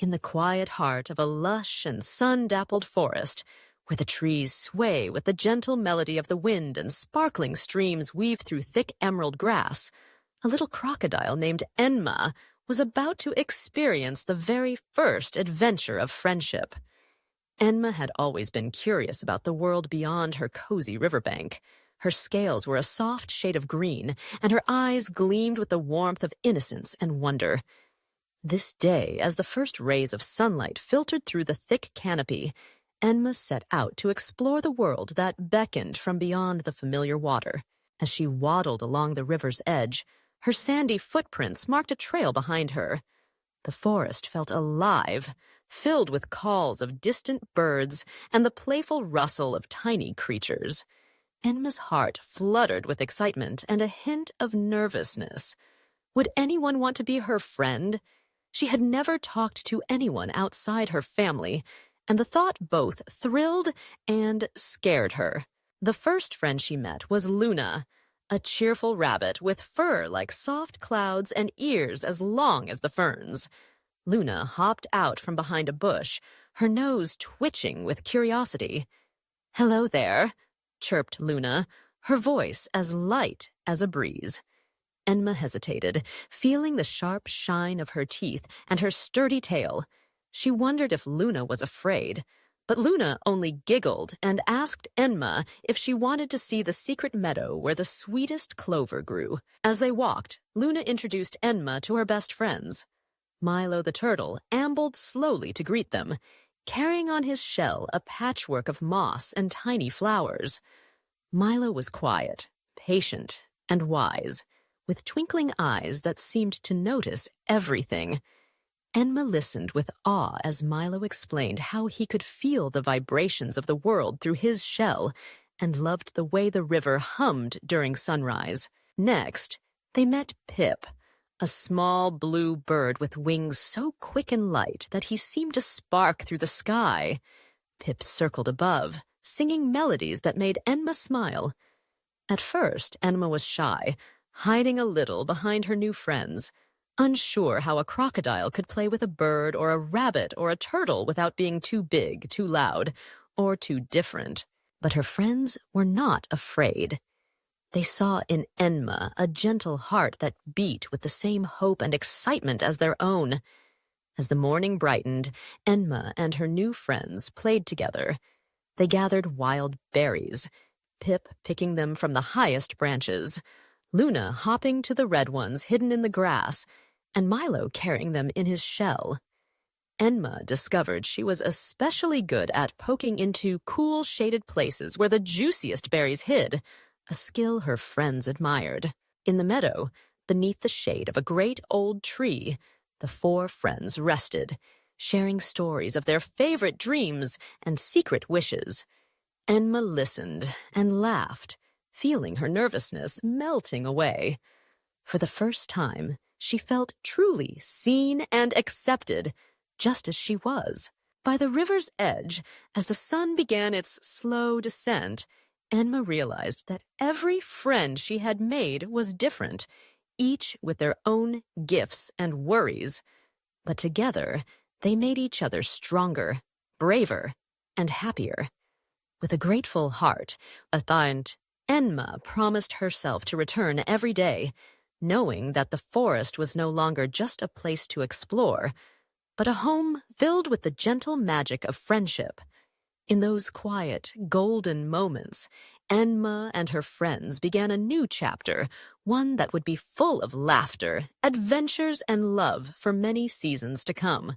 In the quiet heart of a lush and sun-dappled forest, where the trees sway with the gentle melody of the wind and sparkling streams weave through thick emerald grass, a little crocodile named Enma was about to experience the very first adventure of friendship. Enma had always been curious about the world beyond her cozy riverbank. Her scales were a soft shade of green, and her eyes gleamed with the warmth of innocence and wonder. This day, as the first rays of sunlight filtered through the thick canopy, Enma set out to explore the world that beckoned from beyond the familiar water. As she waddled along the river's edge, her sandy footprints marked a trail behind her. The forest felt alive, filled with calls of distant birds and the playful rustle of tiny creatures. Enma's heart fluttered with excitement and a hint of nervousness. Would anyone want to be her friend? She had never talked to anyone outside her family, and the thought both thrilled and scared her. The first friend she met was Luna, a cheerful rabbit with fur like soft clouds and ears as long as the ferns. Luna hopped out from behind a bush, her nose twitching with curiosity. "Hello there," chirped Luna, her voice as light as a breeze. Enma hesitated, feeling the sharp shine of her teeth and her sturdy tail. She wondered if Luna was afraid, but Luna only giggled and asked Enma if she wanted to see the secret meadow where the sweetest clover grew. As they walked, Luna introduced Enma to her best friends. Milo the turtle ambled slowly to greet them, carrying on his shell a patchwork of moss and tiny flowers. Milo was quiet, patient, and wise, with twinkling eyes that seemed to notice everything. Enma listened with awe as Milo explained how he could feel the vibrations of the world through his shell and loved the way the river hummed during sunrise. Next, they met Pip, a small blue bird with wings so quick and light that he seemed to spark through the sky. Pip circled above, singing melodies that made Enma smile. At first, Enma was shy, hiding a little behind her new friends, unsure how a crocodile could play with a bird or a rabbit or a turtle without being too big, too loud, or too different. But her friends were not afraid. They saw in Enma a gentle heart that beat with the same hope and excitement as their own. As the morning brightened, Enma and her new friends played together. They gathered wild berries, Pip picking them from the highest branches, Luna hopping to the red ones hidden in the grass, and Milo carrying them in his shell. Enma discovered she was especially good at poking into cool, shaded places where the juiciest berries hid, a skill her friends admired. In the meadow, beneath the shade of a great old tree, the four friends rested, sharing stories of their favorite dreams and secret wishes. Enma listened and laughed, feeling her nervousness melting away. For the first time, she felt truly seen and accepted, just as she was. By the river's edge, as the sun began its slow descent, Enma realized that every friend she had made was different, each with their own gifts and worries. But together, they made each other stronger, braver, and happier. With a grateful heart, Enma promised herself to return every day, knowing that the forest was no longer just a place to explore, but a home filled with the gentle magic of friendship. In those quiet, golden moments, Enma and her friends began a new chapter, one that would be full of laughter, adventures, and love for many seasons to come.